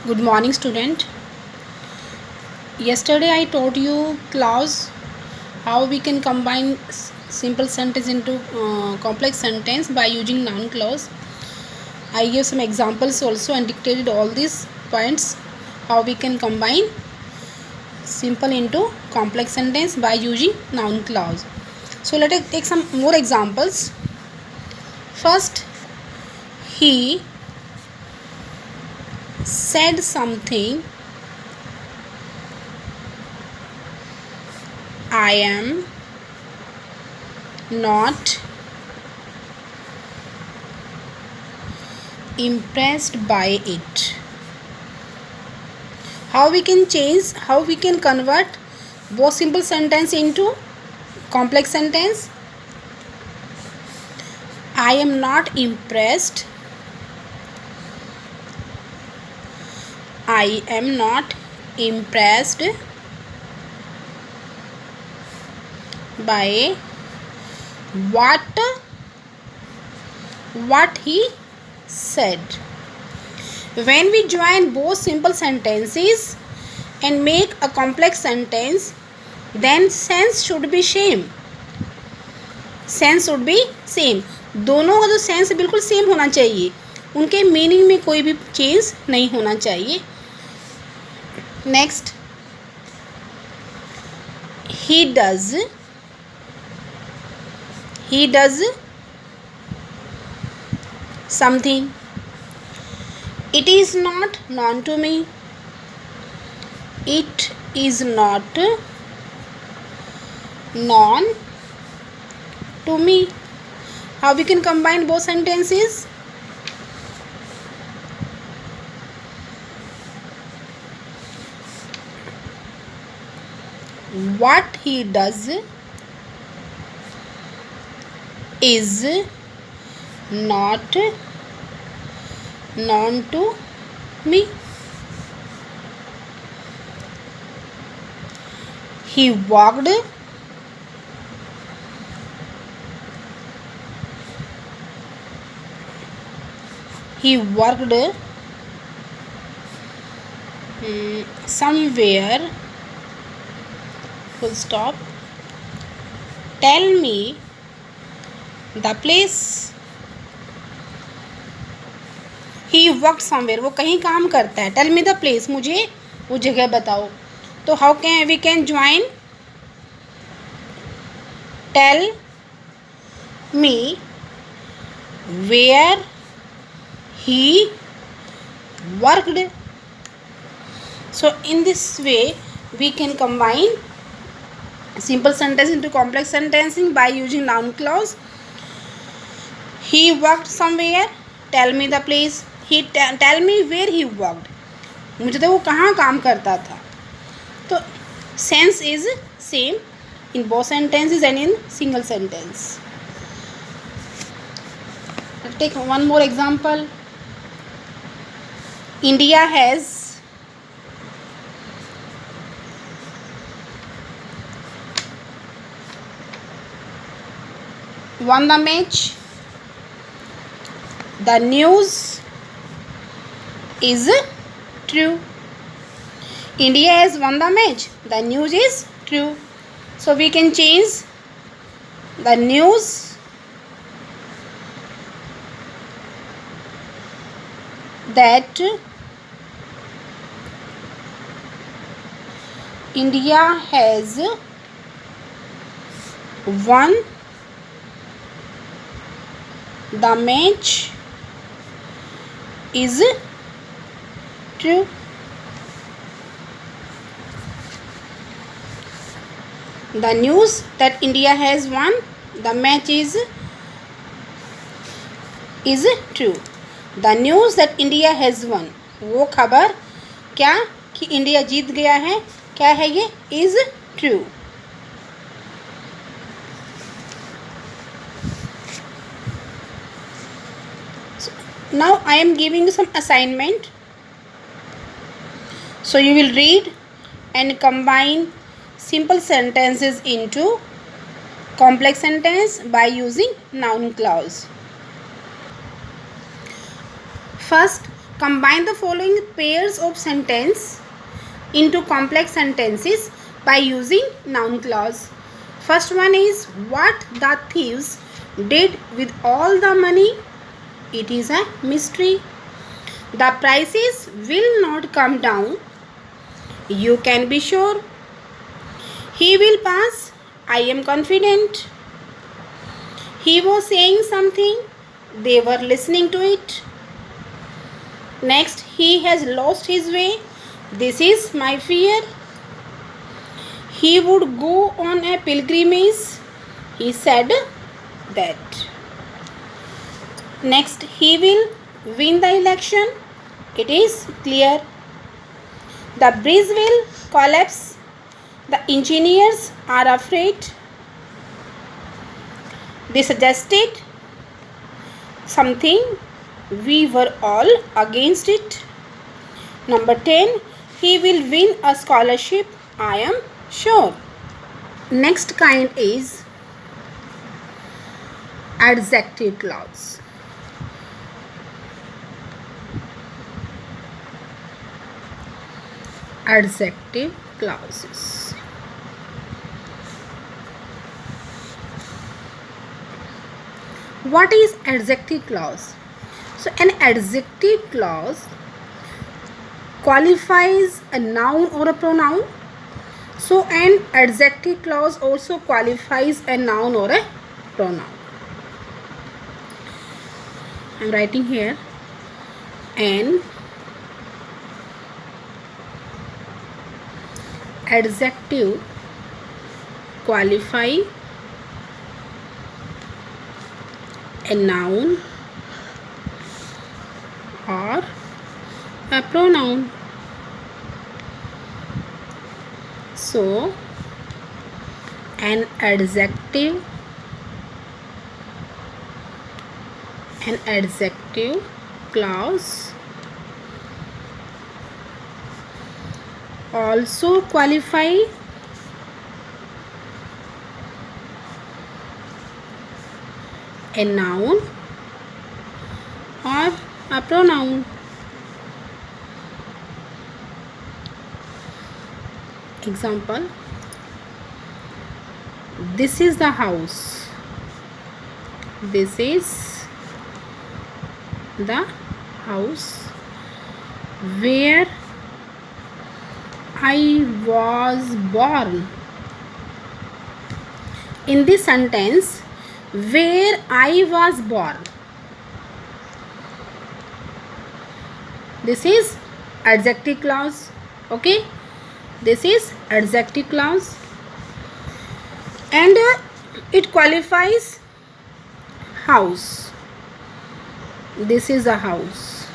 Good morning, student. Yesterday I taught you clause how we can combine simple sentence into complex sentence by using noun clause. I gave some examples also and dictated all these points how we can combine simple into complex sentence by using noun clause. So let us take some more examples. First, he said something. I am not impressed by it. How we can convert both simple sentence into complex sentence? I am not impressed. I am not impressed by what he said. When we join both simple sentences and make a complex sentence, then sense should be same. दोनों का जो sense बिल्कुल same होना चाहिए, उनके meaning में कोई भी चेंज नहीं होना चाहिए. Next, he does something. It is not known to me. It is not known to me. How we can combine both sentences? What he does is not known to me. He walked somewhere. Full stop. Tell me the place. He worked somewhere. वो कहीं काम करता है. Tell me the place. मुझे वो जगह बताओ. तो how can we can join? Tell me where he worked. So in this way we can combine simple sentence into complex sentencing by using noun clause. He worked somewhere. Tell me the place. He tell me where he worked. मुझे तो वो कहाँ काम करता था. तो sense is same in both sentences and in single sentence. I'll take one more example. India has won the match. The news is true. India has won the match. The news is true. So we can change the news that India has won the match is true. The news that India has won the match is true. The news that India has won, वो खबर क्या कि India जीत गया है, क्या है ये, is true. Now I am giving you some assignment. So you will read and combine simple sentences into complex sentence by using noun clause. First, Combine the following pairs of sentence into complex sentences by using noun clause. First one is, what the thieves did with all the money? It is a mystery. The prices will not come down. You can be sure. He will pass. I am confident. He was saying something. They were listening to it. Next, he has lost his way. This is my fear. He would go on a pilgrimage. He said that. Next, he will win the election. It is clear. The bridge will collapse. The engineers are afraid. They suggested something. We were all against it. Number 10. He will win a scholarship. I am sure. Next kind is adjective clause. Adjective clauses. What is adjective clause? So an adjective clause qualifies a noun or a pronoun. So an adjective clause also qualifies a noun or a pronoun. I am writing here an adjective qualify a noun or a pronoun. So an adjective clause also qualify a noun or a pronoun. Example, this is the house. This is the house where I was born. In this sentence, where I was born, this is adjective clause. Okay, this is adjective clause and it qualifies house. This is a house.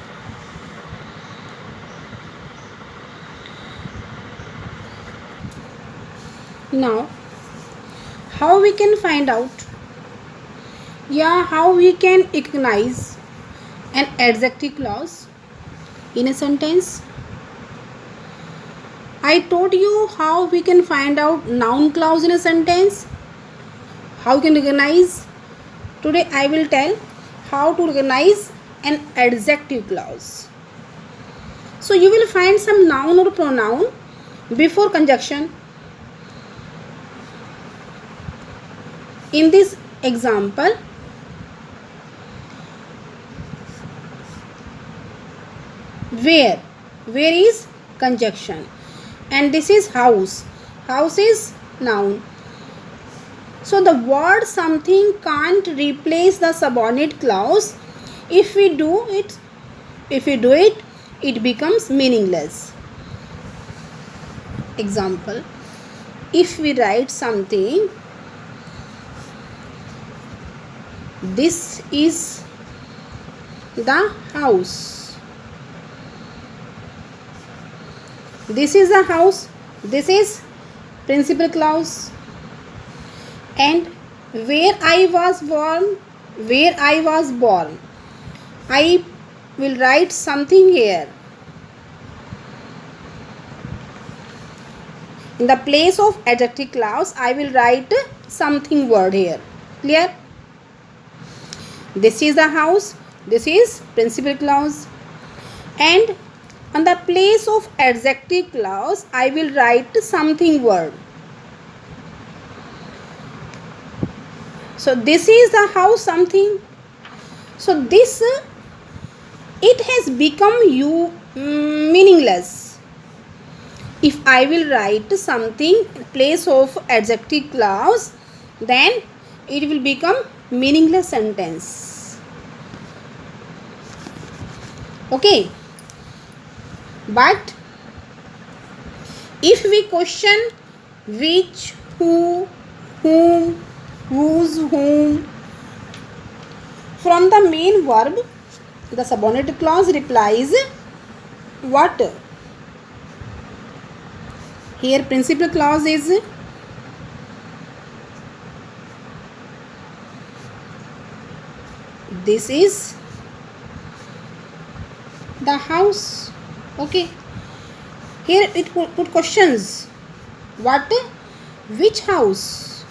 Now, how we can find out? How we can recognize an adjective clause in a sentence? I told you how we can find out noun clause in a sentence. How we can recognize? Today I will tell how to recognize an adjective clause. So you will find some noun or pronoun before conjunction. In this example, where is conjunction, and this is house. House is noun. So the word something can't replace the subordinate clause. If we do it, it becomes meaningless. Example, if we write something, this is the house. This is the house. This is principal clause. And where I was born, I will write something here. In the place of adjective clause, I will write something word here. Clear? This is the house. This is principal clause. and on the place of adjective clause I will write something word. So this is the house something. So this it has become meaningless. If I will write something in place of adjective clause, then it will become meaningless sentence. Okay. But if we question which, who, whom, whose, whom, from the main verb, the subordinate clause replies what? Here principal clause is this is the house. Okay. Here it put questions. What? Which house?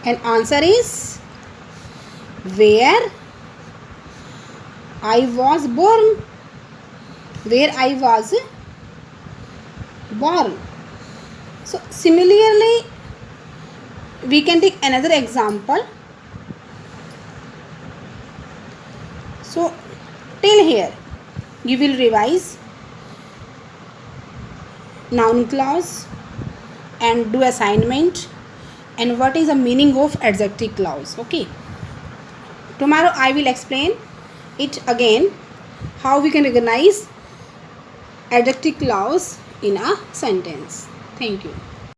And answer is where I was born. Where I was born. So similarly we can take another example. So till here you will revise noun clause and do assignment and what is the meaning of adjective clause. Okay, tomorrow I will explain it again, how we can recognize adjective clause in a sentence. Thank you.